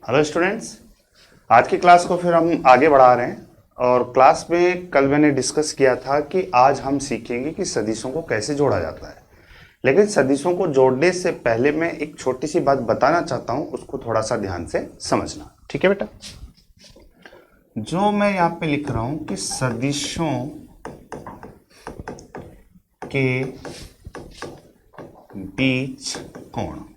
Hello students, आज की class को फिर हम आगे बढ़ा रहे हैं। और क्लास में कल मैंने डिस्कस किया था कि आज हम सीखेंगे कि सदिशों को कैसे जोड़ा जाता है। लेकिन सदिशों को जोड़ने से पहले मैं एक छोटी सी बात बताना चाहता हूं, उसको थोड़ा सा ध्यान से समझना। ठीक है बेटा, जो मैं यहाँ पे लिख रहा हूं कि सदिशों के बीच कोण,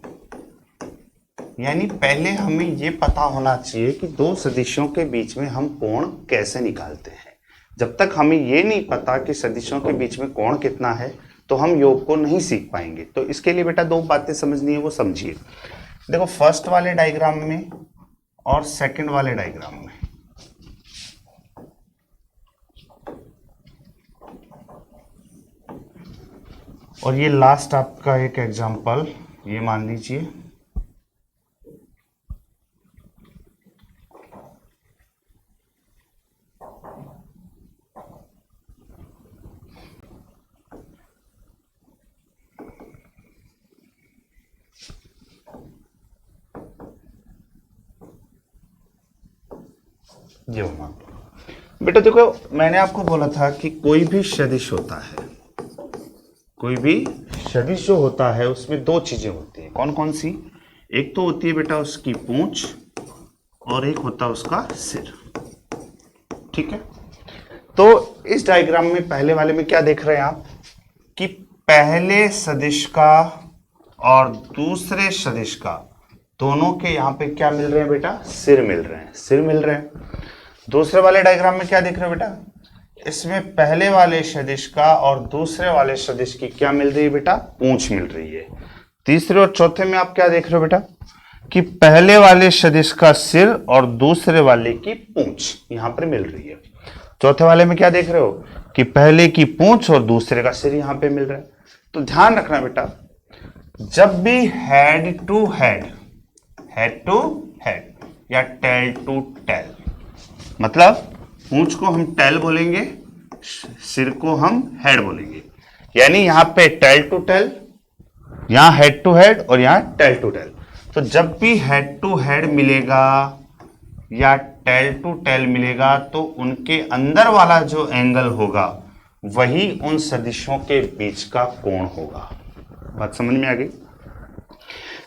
यानी पहले हमें यह पता होना चाहिए कि दो सदिशों के बीच में हम कोण कैसे निकालते हैं। जब तक हमें यह नहीं पता कि सदिशों के बीच में कोण कितना है तो हम योग को नहीं सीख पाएंगे। तो इसके लिए बेटा दो बातें समझनी है, वो समझिए। देखो, फर्स्ट वाले डायग्राम में और सेकंड वाले डायग्राम में और ये लास्ट आपका एक एग्जांपल, ये मान लीजिए। ये होना बेटा, देखो मैंने आपको बोला था कि कोई भी सदिश होता है, कोई भी सदिश जो होता है उसमें दो चीजें होती हैं। कौन कौन सी? एक तो होती है बेटा उसकी पूंछ और एक होता है उसका सिर। ठीक है, तो इस डायग्राम में पहले वाले में क्या देख रहे हैं आप कि पहले सदिश का और दूसरे सदिश का दोनों के यहां पे क्या मिल रहे हैं बेटा? सिर मिल रहे हैं, सिर मिल रहे हैं। दूसरे वाले डायग्राम में क्या देख रहे हो बेटा? इसमें पहले वाले सदिश का और दूसरे वाले सदिश की क्या मिल रही है बेटा? पूंछ मिल रही है। तीसरे और चौथे में आप क्या देख रहे हो बेटा? कि पहले वाले सदिश का सिर और दूसरे वाले की पूंछ यहां पर मिल रही है। चौथे वाले में क्या देख रहे हो कि पहले की पूंछ और दूसरे का सिर यहां पे मिल रहा है। तो ध्यान रखना बेटा, जब भी head to head, head to head या टेल टू टेल, मतलब पूंछ को हम टेल बोलेंगे, सिर को हम हेड बोलेंगे। यानी यहां पे टेल टू टेल, यहां हेड टू हेड और यहां टेल टू टेल। तो जब भी हेड टू हेड मिलेगा या टेल टू टेल मिलेगा तो उनके अंदर वाला जो एंगल होगा वही उन सदिशों के बीच का कोण होगा। बात समझ में आ गई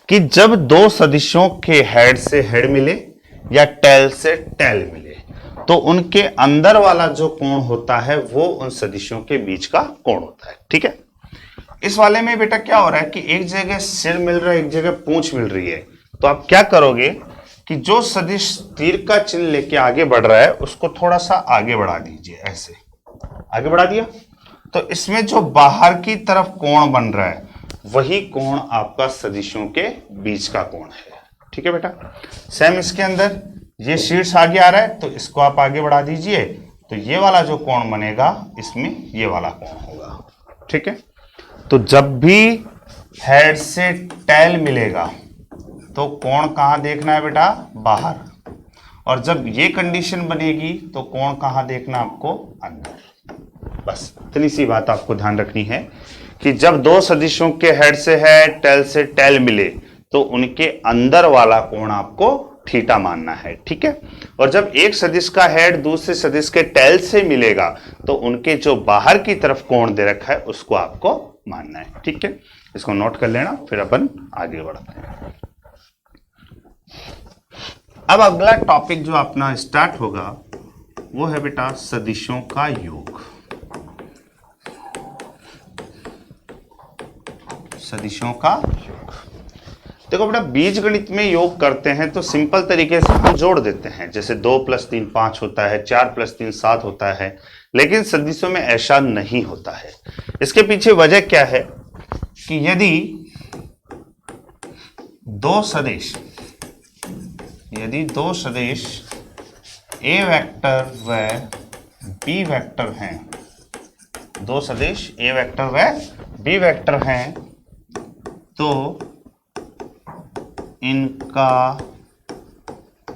कि जब दो सदिशों के हेड से हेड मिले या टेल से टेल मिले तो उनके अंदर वाला जो कोण होता है वो उन सदिशों के बीच का कोण होता है। ठीक है, इस वाले में बेटा क्या हो रहा है कि एक जगह सिर मिल रहा है, एक जगह पूंछ मिल रही है। तो आप क्या करोगे कि जो सदिश तीर का चिन्ह लेके आगे बढ़ रहा है उसको थोड़ा सा आगे बढ़ा दीजिए, ऐसे आगे बढ़ा दिया तो इसमें जो बाहर की तरफ कोण बन रहा है वही कोण आपका सदिशों के बीच का कोण है। ठीक है बेटा, सेम इसके अंदर ये शीर्ष आगे आ रहा है तो इसको आप आगे बढ़ा दीजिए तो ये वाला जो कोण बनेगा इसमें ये वाला कोण होगा। ठीक है, तो जब भी हेड से टेल मिलेगा तो कोण कहां देखना है बेटा? बाहर। और जब ये कंडीशन बनेगी तो कोण कहां देखना आपको? अंदर। बस इतनी सी बात आपको ध्यान रखनी है कि जब दो सदिशों के हेड से हेड, टेल से टेल मिले तो उनके अंदर वाला कोण आपको थीटा मानना है। ठीक है, और जब एक सदिश का हेड दूसरे सदिश के टेल से मिलेगा तो उनके जो बाहर की तरफ कोण दे रखा है उसको आपको मानना है। ठीक है, इसको नोट कर लेना, फिर अपन आगे बढ़ते हैं। अब अगला टॉपिक जो अपना स्टार्ट होगा वो है बेटा सदिशों का योग। सदिशों का योग, देखो बेटा बीज गणित में योग करते हैं तो सिंपल तरीके से हम जोड़ देते हैं, जैसे 2 + 3 5 होता है, 4 + 3 7 होता है। लेकिन सदिशों में ऐसा नहीं होता है। इसके पीछे वजह क्या है कि यदि दो सदिश ए वेक्टर व बी वेक्टर हैं, दो सदिश ए वेक्टर व बी वेक्टर हैं तो इनका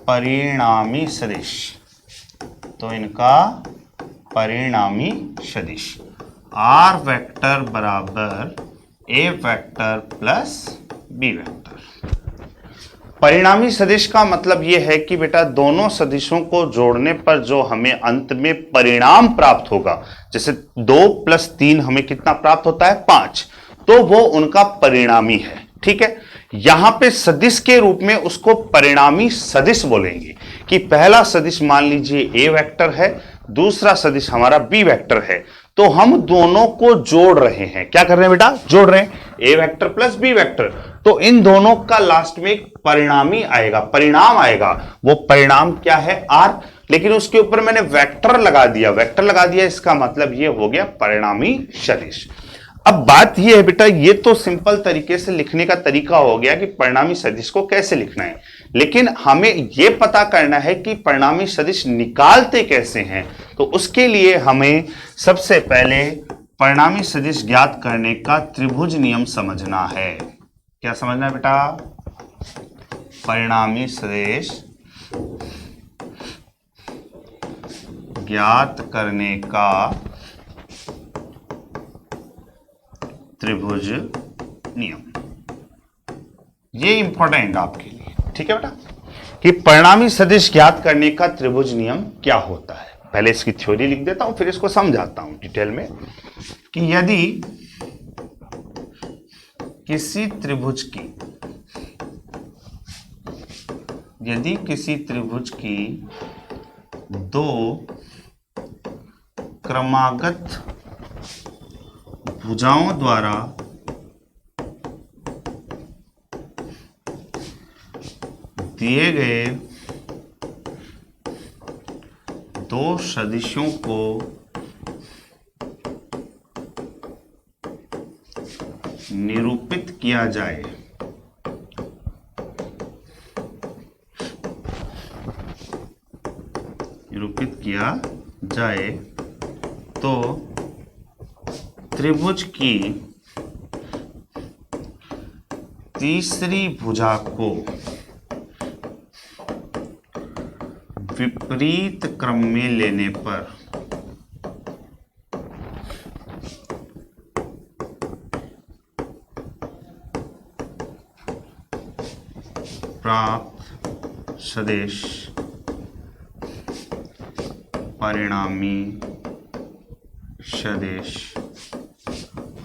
परिणामी सदिश आर वेक्टर बराबर ए वेक्टर प्लस बी वेक्टर। परिणामी सदिश का मतलब यह है कि बेटा दोनों सदिशों को जोड़ने पर जो हमें अंत में परिणाम प्राप्त होगा, जैसे 2 + 3 हमें कितना प्राप्त होता है 5, तो वो उनका परिणामी है। ठीक है, यहां पे सदिश के रूप में उसको परिणामी सदिश बोलेंगे कि पहला सदिश मान लीजिए ए वेक्टर है, दूसरा सदिश हमारा बी वेक्टर है, तो हम दोनों को जोड़ रहे हैं। क्या कर रहे हैं बेटा? जोड़ रहे हैं, ए वेक्टर प्लस बी वेक्टर। तो इन दोनों का लास्ट में एक परिणामी आएगा, परिणाम आएगा। वो परिणाम क्या है? आर, लेकिन उसके ऊपर मैंने वेक्टर लगा दिया, वेक्टर लगा दिया, इसका मतलब ये हो गया परिणामी सदिश। अब बात ये है बेटा, ये तो सिंपल तरीके से लिखने का तरीका हो गया कि परिणामी सदिश को कैसे लिखना है, लेकिन हमें यह पता करना है कि परिणामी सदिश निकालते कैसे हैं। तो उसके लिए हमें सबसे पहले परिणामी सदिश ज्ञात करने का त्रिभुज नियम समझना है। क्या समझना है बेटा? परिणामी सदिश ज्ञात करने का त्रिभुज नियम, ये इंपॉर्टेंट आपके लिए। ठीक है बेटा, कि परिणामी सदिश ज्ञात करने का त्रिभुज नियम क्या होता है। पहले इसकी थ्योरी लिख देता हूं, फिर इसको समझाता हूं डिटेल में कि यदि किसी त्रिभुज की दो क्रमागत भुजाओं द्वारा दिए गए दो सदिशों को निरूपित किया जाए, तो त्रिभुज की तीसरी भुजा को विपरीत क्रम में लेने पर प्राप्त सदिश परिणामी सदिश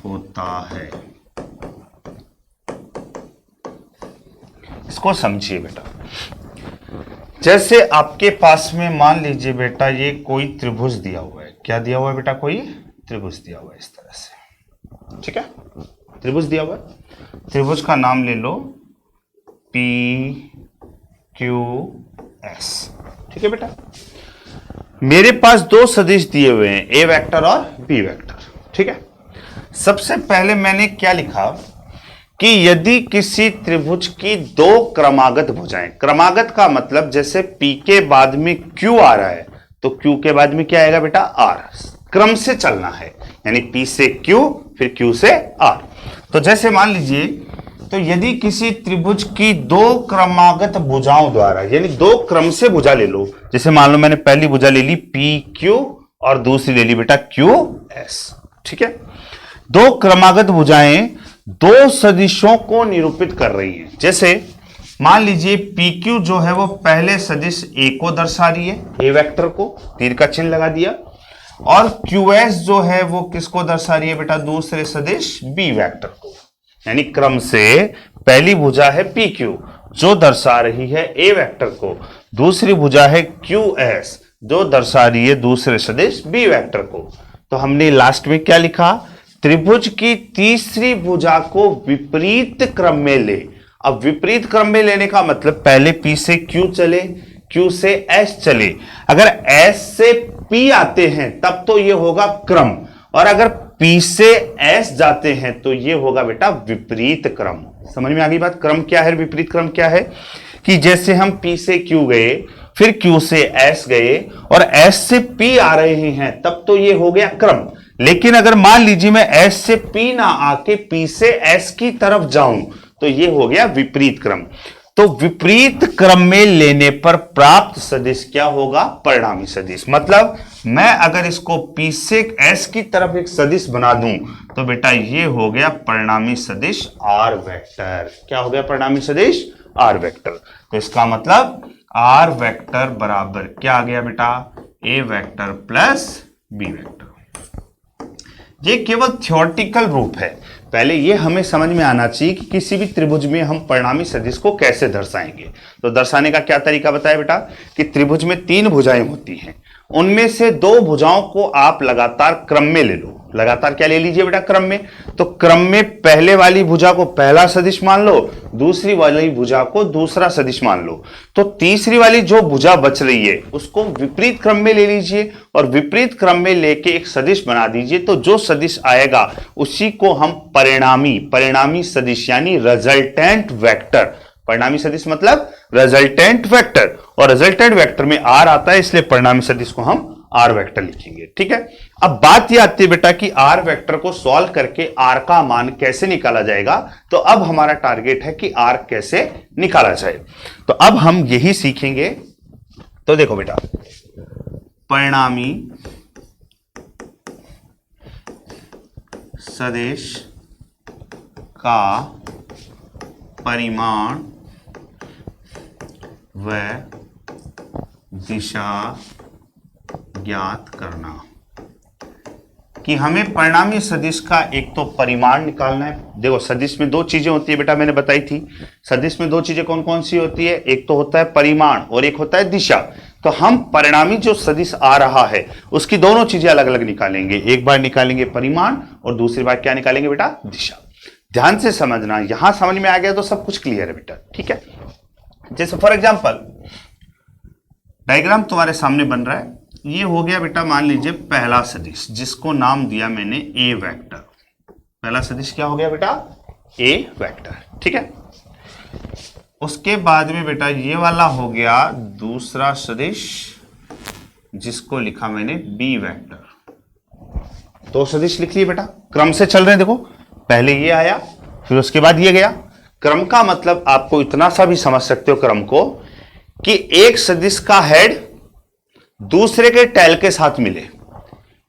होता है। इसको समझिए बेटा, जैसे आपके पास में मान लीजिए बेटा ये कोई त्रिभुज दिया हुआ है। क्या दिया हुआ है बेटा? कोई त्रिभुज दिया हुआ है इस तरह से। ठीक है, त्रिभुज दिया हुआ है, त्रिभुज का नाम ले लो पी क्यू एस। ठीक है बेटा, मेरे पास दो सदिश दिए हुए हैं, ए वेक्टर और बी वेक्टर। ठीक है, सबसे पहले मैंने क्या लिखा कि यदि किसी त्रिभुज की दो क्रमागत भुजाएं, क्रमागत का मतलब जैसे P के बाद में Q आ रहा है तो Q के बाद में क्या आएगा बेटा? R, क्रम से चलना है, यानी P से Q फिर Q से R। तो जैसे मान लीजिए, तो यदि किसी त्रिभुज की दो क्रमागत भुजाओं द्वारा, यानी दो क्रम से भुजा ले लो, जैसे मान लो मैंने पहली भुजा ले ली PQ और दूसरी ले ली बेटा QS। ठीक है, दो क्रमागत भुजाएं दो सदिशों को निरूपित कर रही हैं। जैसे मान लीजिए PQ जो है वो पहले सदिश A को दर्शा रही है, A वेक्टर को तीर का चिन्ह लगा दिया, और QS जो है वो किसको दर्शा रही है बेटा? दूसरे सदिश B वेक्टर को। यानी क्रम से पहली भुजा है PQ जो दर्शा रही है A वेक्टर को, दूसरी भुजा है QS जो दर्शा रही है दूसरे सदिश B वेक्टर को। तो हमने लास्ट में क्या लिखा? त्रिभुज की तीसरी भुजा को विपरीत क्रम में ले। अब विपरीत क्रम में लेने का मतलब पहले P से Q चले, Q से S चले। अगर S से P आते हैं तब तो ये होगा क्रम, और अगर P से S जाते हैं तो ये होगा बेटा विपरीत क्रम। समझ में आ गई बात? क्रम क्या है, विपरीत क्रम क्या है? कि जैसे हम P से Q गए, फिर Q से S गए और S से P आ रहे हैं, तब तो ये हो गया क्रम। लेकिन अगर मान लीजिए मैं S से P ना आके P से S की तरफ जाऊं तो ये हो गया विपरीत क्रम। तो विपरीत क्रम में लेने पर प्राप्त सदिश क्या होगा? परिणामी सदिश। मतलब मैं अगर इसको P से S की तरफ एक सदिश बना दूं तो बेटा ये हो गया परिणामी सदिश R वेक्टर। क्या हो गया परिणामी सदिश? R vector. तो इसका मतलब आर वेक्टर बराबर क्या आ गया बेटा, ए वेक्टर प्लस बी वेक्टर। ये केवल थ्योरेटिकल रूप है, पहले ये हमें समझ में आना चाहिए कि किसी भी त्रिभुज में हम परिणामी सदिश को कैसे दर्शाएंगे। तो दर्शाने का क्या तरीका बताया बेटा, कि त्रिभुज में 3 भुजाएं होती हैं, उनमें से 2 भुजाओं को आप लगातार क्रम में ले लो। लगातार क्या ले लीजिए बेटा, क्रम में। तो क्रम में पहले वाली भुजा को पहला सदिश मान लो, दूसरी वाली भुजा को दूसरा सदिश मान लो। तो तीसरी वाली जो भुजा बच रही है उसको विपरीत क्रम में ले लीजिए और विपरीत क्रम में लेके एक सदिश बना दीजिए। तो जो सदिश आएगा उसी को हम परिणामी सदिश यानी रिजल्टेंट वेक्टर, परिणामी सदिश मतलब रिजल्टेंट वेक्टर, और रिजल्टेंट वेक्टर में आर आता है, इसलिए परिणामी सदिश को हम आर वेक्टर लिखेंगे। ठीक है, अब बात यह आती है बेटा कि आर वेक्टर को सॉल्व करके आर का मान कैसे निकाला जाएगा। तो अब हमारा टारगेट है कि आर कैसे निकाला जाए, तो अब हम यही सीखेंगे। तो देखो बेटा, परिणामी सदिश का परिमाण व दिशा ज्ञात करना, कि हमें परिणामी सदिश का एक तो परिमाण निकालना है। देखो सदिश में 2 चीजें होती है बेटा, मैंने बताई थी। सदिश में 2 चीजें कौन कौन सी होती है, एक तो होता है परिमाण और एक होता है दिशा। तो हम परिणामी जो सदिश आ रहा है उसकी दोनों चीजें अलग अलग निकालेंगे, एक बार निकालेंगे परिमाण और दूसरी बार क्या निकालेंगे बेटा, दिशा। ध्यान से समझना, यहां समझ में आ गया तो सब कुछ क्लियर है बेटा। ठीक है, जैसे फॉर एग्जांपल डायग्राम तुम्हारे सामने बन रहा है, ये हो गया बेटा मान लीजिए पहला सदिश, जिसको नाम दिया मैंने ए वेक्टर। पहला सदिश क्या हो गया बेटा, ए वेक्टर। ठीक है, उसके बाद में बेटा ये वाला हो गया दूसरा सदिश, जिसको लिखा मैंने बी वेक्टर। 2 सदिश लिख लिए बेटा, क्रम से चल रहे हैं। देखो पहले ये आया, फिर उसके बाद ये गया। क्रम का मतलब आपको इतना सा भी समझ सकते हो क्रम को, कि एक सदिश का हेड दूसरे के टेल के साथ मिले।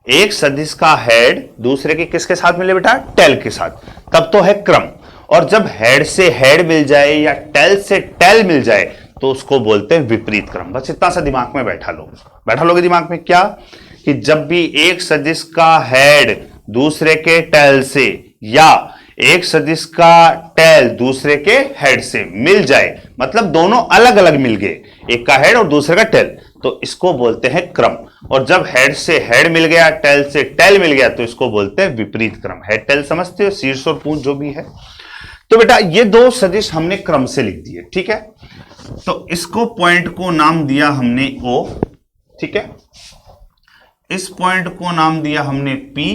एक सदिश का हेड दूसरे के किसके साथ मिले बेटा, टेल के साथ, तब तो है क्रम। और जब हेड से हेड मिल जाए या टेल से टेल मिल जाए तो उसको बोलते हैं विपरीत क्रम। बस इतना सा दिमाग में बैठा लोगे दिमाग में, क्या कि जब भी एक सदिश का हेड दूसरे के टेल से या एक सदिश का टेल दूसरे के हेड से मिल जाए, मतलब दोनों अलग अलग मिल गए, एक का हेड और दूसरे का टेल, तो इसको बोलते हैं क्रम। और जब हेड से हेड मिल गया, टेल से टेल मिल गया, तो इसको बोलते हैं विपरीत क्रम। हेड टेल समझते हो, शीर्ष और पूंछ जो भी है। तो बेटा ये 2 सदिश हमने क्रम से लिख दिए। ठीक है, तो इसको पॉइंट को नाम दिया हमने O। ठीक है, इस पॉइंट को नाम दिया हमने P,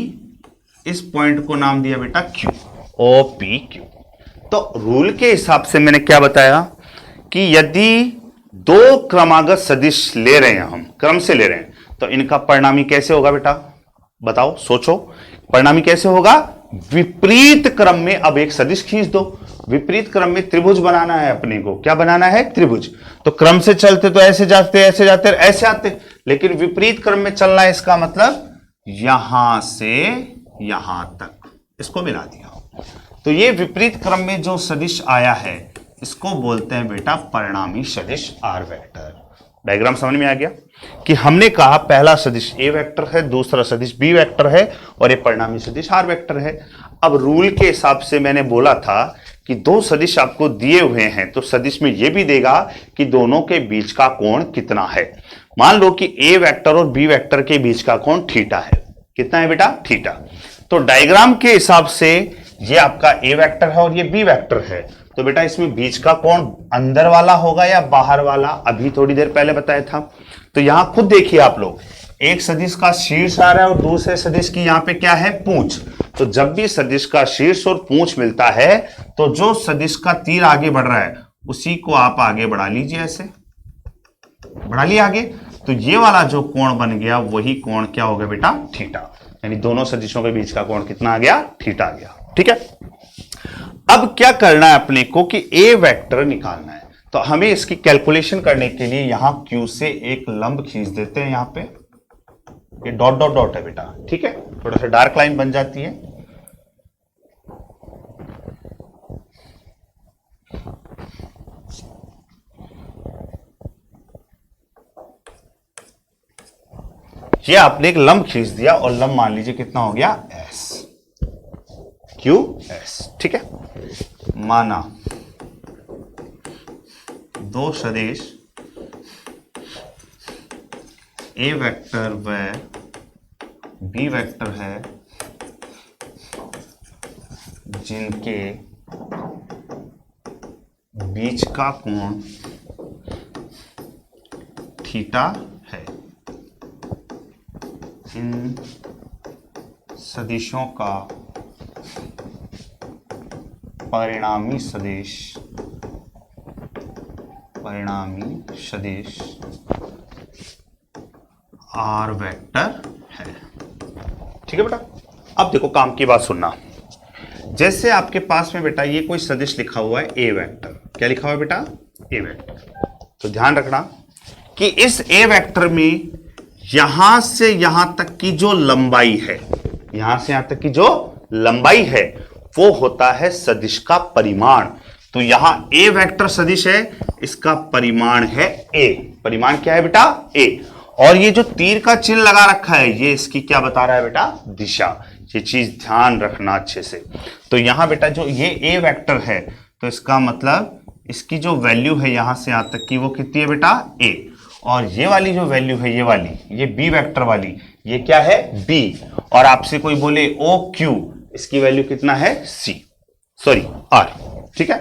इस पॉइंट को नाम दिया बेटा Q, OPQ। तो रूल के हिसाब से मैंने क्या बताया कि यदि 2 क्रमागत सदिश ले रहे हैं, हम क्रम से ले रहे हैं, तो इनका परिणामी कैसे होगा बेटा, बताओ, सोचो। परिणामी कैसे होगा, विपरीत क्रम में। अब एक सदिश खींच दो, विपरीत क्रम में त्रिभुज बनाना है अपने को। क्या बनाना है, त्रिभुज। तो क्रम से चलते तो ऐसे जाते, ऐसे जाते, ऐसे आते, लेकिन विपरीत क्रम में चलना है, इसका मतलब यहां से यहां तक, इसको मिला दिया। तो ये विपरीत क्रम में जो सदिश आया है इसको बोलते हैं बेटा परिणामी सदिश आर वेक्टर। डायग्राम समझ में आ गया कि हमने कहा पहला सदिश ए वेक्टर है, दूसरा सदिश बी वेक्टर है और ये परिणामी सदिश आर वेक्टर है। अब रूल के हिसाब से मैंने बोला था कि 2 सदिश आपको दिए हुए हैं, तो सदिश में यह भी देगा कि दोनों के बीच का कोण कितना है। मान लो कि ए वेक्टर और बी वेक्टर के बीच का कोण थीटा है। कितना है बेटा, थीटा। तो डायग्राम के हिसाब से ये आपका ए वेक्टर है और ये बी वेक्टर है, तो बेटा इसमें बीच का कोण अंदर वाला होगा या बाहर वाला, अभी थोड़ी देर पहले बताया था। तो यहां खुद देखिए आप लोग, एक सदिश का शीर्ष आ रहा है और दूसरे सदिश की यहां पे क्या है, पूंछ। तो जब भी सदिश का शीर्ष और पूंछ मिलता है तो जो सदिश का तीर आगे बढ़ रहा है उसी को आप आगे बढ़ा लीजिए, ऐसे बढ़ा लिया आगे। तो ये वाला जो कोण बन गया वही कोण क्या हो गया बेटा, थीटा। यानी दोनों सदिशों के बीच का कोण कितना आ गया, थीटा आ गया। ठीक है, अब क्या करना है अपने को कि ए वेक्टर निकालना है। तो हमें इसकी कैलकुलेशन करने के लिए यहां Q से एक लंब खींच देते हैं। यहां पे ये डॉट डॉट डॉट है बेटा, ठीक है, थोड़ा सा डार्क लाइन बन जाती है। ये आपने एक लंब खींच दिया और लंब मान लीजिए कितना हो गया एस, क्यू एस। ठीक है, माना दो सदिश ए वेक्टर व बी वेक्टर है जिनके बीच का कोण थीटा है। इन सदिशों का परिणामी सदिश आर वेक्टर है। ठीक है बेटा, अब देखो काम की बात सुनना। जैसे आपके पास में बेटा ये कोई सदिश लिखा हुआ है ए वेक्टर, क्या लिखा हुआ है बेटा ए वेक्टर। तो ध्यान रखना कि इस ए वेक्टर में यहां से यहां तक की जो लंबाई है, यहां से यहां तक की जो लंबाई है वो होता है सदिश का परिमाण। तो यहां ए वेक्टर सदिश है, इसका परिमाण है ए। परिमाण क्या है बेटा ए। और ये जो तीर का चिन्ह लगा रखा है ये इसकी क्या बता रहा है बेटा दिशा। ये चीज ध्यान रखना अच्छे से। तो यहां बेटा जो ये ए वेक्टर है तो इसका मतलब इसकी जो वैल्यू है यहां से यहां तक की वो कितनी है बेटा ए। और ये वाली जो वैल्यू है ये वाली, ये बी वेक्टर वाली, ये क्या है बी। और आपसे कोई बोले ओ क्यू, इसकी वैल्यू कितना है सी, सॉरी आर। ठीक है,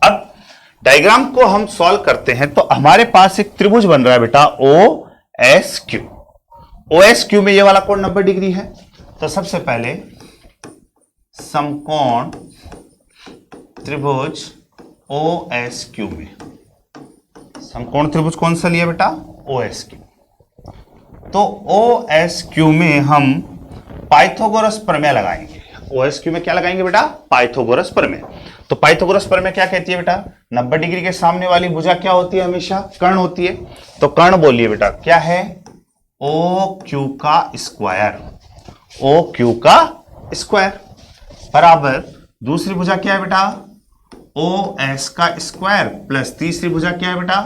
अब डायग्राम को हम सॉल्व करते हैं तो हमारे पास एक त्रिभुज बन रहा है बेटा O S Q. O S Q में ये वाला कोण 90 डिग्री है। तो सबसे पहले समकोण त्रिभुज ओ एस क्यू में, समकोण त्रिभुज कौन सा लिया बेटा ओ एस क्यू। तो ओ एस क्यू में हम पाइथागोरस प्रमेय लगाएंगे। ओ एस क्यू में क्या लगाएंगे बेटा पाइथागोरस प्रमेय। तो पाइथागोरस प्रमेय क्या कहती है बेटा 90 डिग्री के सामने वाली भुजा क्या होती है हमेशा कर्ण होती है। तो कर्ण बोलिए बेटा क्या है ओ क्यू का स्क्वायर, ओ क्यू का स्क्वायर बराबर दूसरी भुजा क्या है बेटा ओ एस का स्क्वायर प्लस तीसरी भुजा क्या है बेटा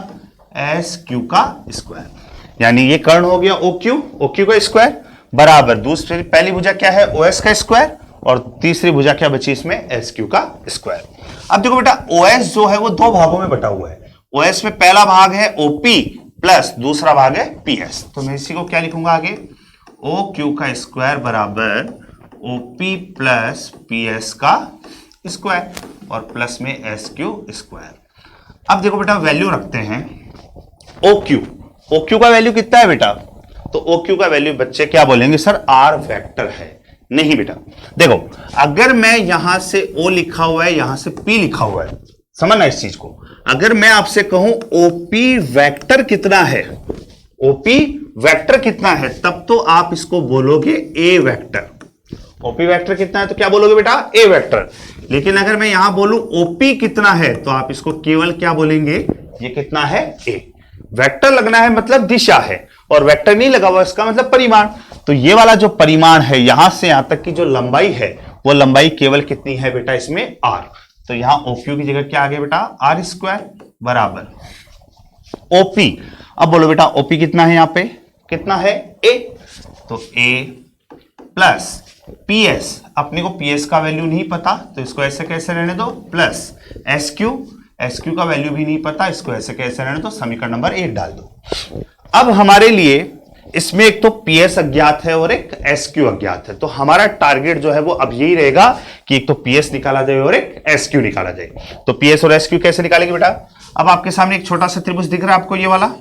एस क्यू का स्क्वायर। यानी ये कर्ण हो गया ओ क्यू का स्क्वायर बराबर दूसरी पहली भुजा क्या है ओ एस का स्क्वायर और तीसरी भुजा क्या बची इसमें एस क्यू का स्क्वायर। अब देखो बेटा ओ एस जो है वो दो भागों में बटा हुआ है। ओ एस में पहला भाग है ओपी प्लस दूसरा भाग है पी एस। तो मैं इसी को क्या लिखूंगा आगे ओ क्यू का स्क्वायर बराबर ओपी प्लस पी एस का स्क्वायर और प्लस में एस क्यू स्क्वायर। अब देखो बेटा वैल्यू रखते हैं ओ क्यू का वैल्यू कितना है बेटा। तो ओ क्यू का वैल्यू बच्चे क्या बोलेंगे सर आर वेक्टर है। नहीं बेटा देखो अगर मैं यहां से ओ लिखा हुआ है यहां से पी लिखा हुआ है, समझना इस चीज को। अगर मैं आपसे कहूं ओपी वेक्टर कितना है, ओपी वेक्टर कितना है तब तो आप इसको बोलोगे ए वेक्टर। ओपी वेक्टर कितना है तो क्या बोलोगे बेटा ए वेक्टर। लेकिन अगर मैं यहां बोलूं ओपी कितना है तो आप इसको केवल क्या बोलेंगे ये कितना है ए। वेक्टर लगना है मतलब दिशा है और वेक्टर नहीं लगा हुआ इसका मतलब परिमाण। तो ये वाला जो परिमाण है यहां से यहां तक की जो लंबाई है वो लंबाई केवल कितनी है बेटा इसमें आर। तो यहां ओक्यू की जगह क्या आ गया बेटा आर स्क्वायर बराबर ओपी। अब बोलो बेटा ओपी कितना है यहां पे कितना है ए। तो ए प्लस पी एस, अपने को पी एस का वैल्यू नहीं पता तो इसको ऐसे कैसे रहने दो प्लस एस क्यू का वैल्यू भी नहीं पता इसको ऐसे कैसे रहने दो समीकरण नंबर 1 डाल दो। अब हमारे लिए इसमें एक तो पी एस अज्ञात है और एक एस क्यू अज्ञात है। तो हमारा टारगेट जो है वो अब यही रहेगा कि एक तो पी एस निकाला जाए और एक एस क्यू निकाला जाए। तो पी एस और एस क्यू कैसे निकालेंगे बेटा। अब आपके सामने एक छोटा सा त्रिभुज दिख रहा है आपको ये वाला,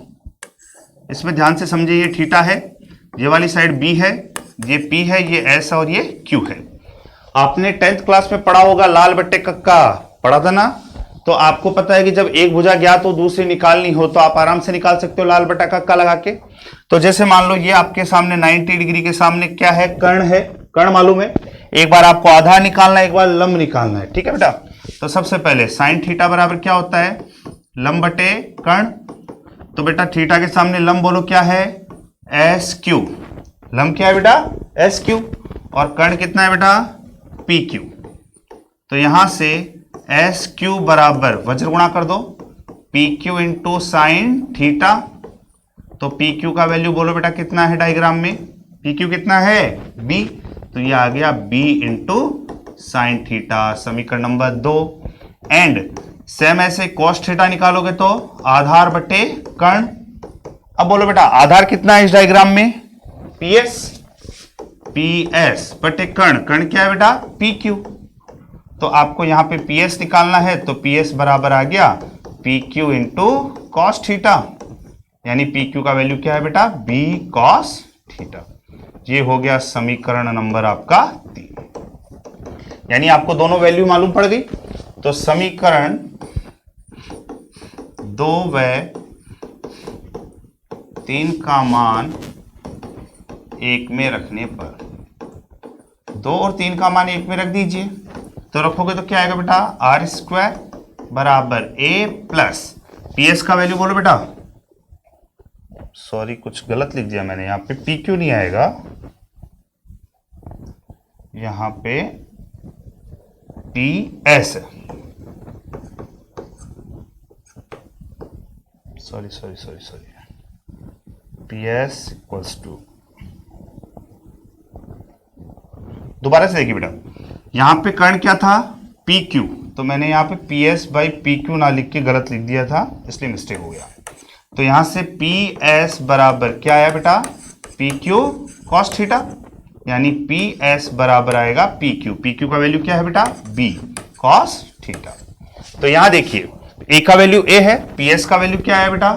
इसमें ध्यान से समझिए ये थीटा है, ये वाली साइड बी है, ये पी है, ये एस और ये क्यू है। आपने 10th क्लास में पढ़ा होगा लाल बट्टे कक्का पढ़ा था ना। तो आपको पता है कि जब एक भुजा ज्ञात हो दूसरी निकालनी हो तो आप आराम से निकाल सकते हो लाल बट्टा कक्का लगा के। तो जैसे मान लो ये आपके सामने 90 डिग्री के सामने क्या है कर्ण मालूम है। एक बार आपको आधा निकालना है एक बार लंब निकालना है। ठीक है बेटा। तो सबसे पहले साइन थीटा बराबर क्या होता है लंब बटे कर्ण। तो बेटा थीटा के सामने लंब बोलो क्या है एस क्यू। लंब क्या है बेटा एस क्यू और कर्ण कितना है बेटा पी क्यू। तो यहां से एस क्यू बराबर वज्र गुणा कर दो P Q into sine theta तो पी क्यू का वैल्यू बोलो बेटा कितना है डायग्राम में, पी क्यू कितना है बी, तो ये आ गया बी इंटू साइन थीटा, समीकरण नंबर 2। एंड सेम ऐसे कॉस थीटा निकालोगे तो आधार बटे कर्ण। अब बोलो बेटा आधार कितना है इस डायग्राम में, पी एस बटे कर्ण, कर्ण क्या है बेटा पी क्यू। तो आपको यहां पे पी एस निकालना है, तो पी एस बराबर आ गया P Q into cos theta, यानी पी क्यू का वैल्यू क्या है बेटा बी कॉस थीटा। ये हो गया समीकरण नंबर आपका 3, यानी आपको दोनों वैल्यू मालूम पड़ गई। तो समीकरण 2 व 3 का मान 1 में रखने पर, 2 और 3 का मान 1 में रख दीजिए, तो रखोगे तो क्या आएगा बेटा आर स्क्वायर बराबर ए प्लस पी एस का वैल्यू बोलो बेटा, सॉरी कुछ गलत लिख दिया मैंने, यहां पे पी क्यू नहीं आएगा, यहां पे P S, sorry P S equals to, दोबारा से देखिए बेटा, यहां पे कर्ण क्या था पी क्यू, तो मैंने यहां पे P S by P Q ना लिख के गलत लिख दिया था, इसलिए मिस्टेक हो गया। तो यहां से पी एस बराबर क्या आया बेटा पी क्यू कॉस थीटा, यानी पी एस बराबर आएगा पी क्यू का वैल्यू क्या है बेटा बी कॉस थीटा। तो यहां देखिए ए का वैल्यू ए है, पी एस का वैल्यू क्या है बेटा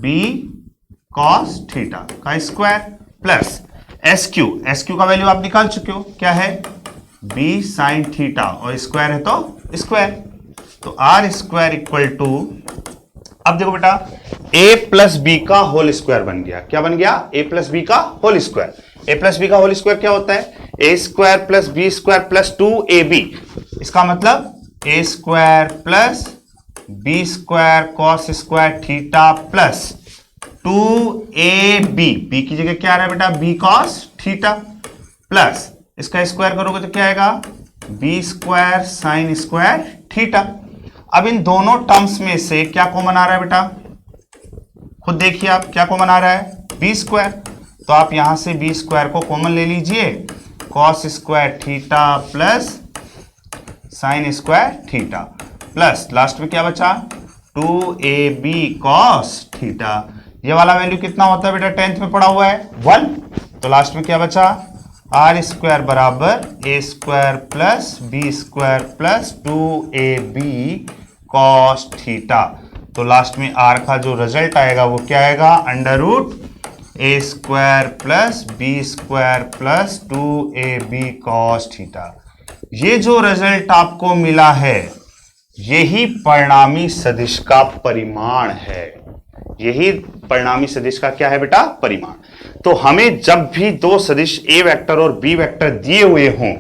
बी कॉस थीटा का स्क्वायर प्लस एस क्यू का वैल्यू आप निकाल चुके हो, क्या है बी साइन थीटा, और स्क्वायर है तो स्क्वायर, तो आर स्क्वायर इक्वल टू, अब देखो बेटा a प्लस बी का होल स्क्वायर बन गया, क्या बन गया a प्लस बी का whole square. a plus b का होल स्क्वायर क्या होता है a square plus B square plus 2ab, इसका मतलब a square plus B square cos square theta plus 2ab, b की जगह क्या आ रहा है बेटा b कॉस थीटा, प्लस इसका स्क्वायर करोगे तो क्या आएगा b square sine square theta. अब इन दोनों टर्म्स में से क्या कॉमन आ रहा है बेटा, खुद देखिए आप क्या कॉमन आ रहा है बी स्क्वायर, तो आप यहां से बी स्क्वायर को कॉमन ले लीजिए, cos square theta plus sine square theta, plus last में क्या बचा 2ab कॉस थीटा। ये वाला वैल्यू कितना होता है बेटा 10th में पढ़ा हुआ है 1, तो लास्ट में क्या बचा आर स्क्वायर बराबर A square plus B square plus 2ab cos theta. तो लास्ट में आर का जो रिजल्ट आएगा वो क्या आएगा under root A square plus B square plus 2ab cos theta. ये जो रिजल्ट आपको मिला है यही परिणामी सदिश का परिमाण है, यही परिणामी सदिश का क्या है बेटा परिमाण। तो हमें जब भी दो सदिश ए वेक्टर और बी वेक्टर दिए हुए हों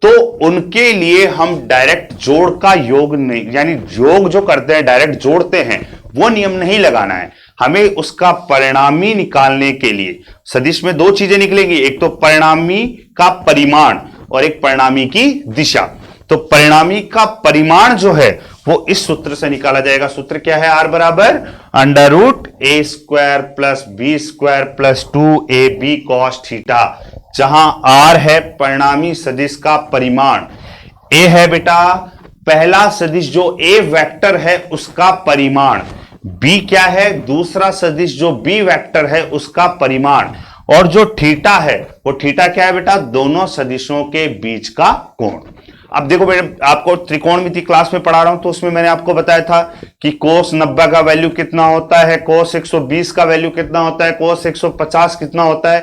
तो उनके लिए हम डायरेक्ट जोड़ का योग नहीं, यानी योग जो करते हैं डायरेक्ट जोड़ते हैं वो नियम नहीं लगाना है, हमें उसका परिणामी निकालने के लिए सदिश में दो चीजें निकलेंगी, एक तो परिणामी का परिमाण और एक परिणामी की दिशा। तो परिणामी का परिमाण जो है वो इस सूत्र से निकाला जाएगा, सूत्र क्या है आर बराबर under root A square plus B square plus 2ab cos theta, जहां आर है परिणामी सदिश का परिमाण, ए है बेटा पहला सदिश जो ए वेक्टर है उसका परिमाण, बी क्या है दूसरा सदिश जो बी वेक्टर है उसका परिमाण, और जो थीटा है वो थीटा क्या है बेटा दोनों सदिशों के बीच का कोण। अब देखो बेटा आपको त्रिकोणमिति क्लास में पढ़ा रहा हूं तो उसमें मैंने आपको बताया था कि कोस 90 का वैल्यू कितना होता है, कोस 120 का वैल्यू कितना होता है, कोस 150 कितना होता है,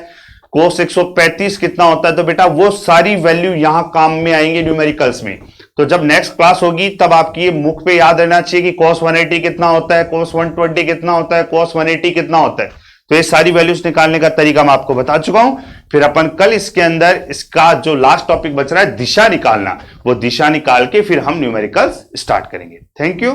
कोस 135 कितना होता है। तो बेटा वो सारी वैल्यू यहां काम में आएंगे न्यूमेरिकल्स में। तो जब नेक्स्ट क्लास होगी तब आपकी मुख पे याद रहना चाहिए कि कोस 180 कितना होता है, कोस 120 कितना होता है, कोस 180 कितना होता है। तो ये सारी वैल्यूज निकालने का तरीका मैं आपको बता चुका हूं। फिर अपन कल इसके अंदर इसका जो लास्ट टॉपिक बच रहा है दिशा निकालना, वो दिशा निकाल के फिर हम न्यूमेरिकल्स स्टार्ट करेंगे। Thank you.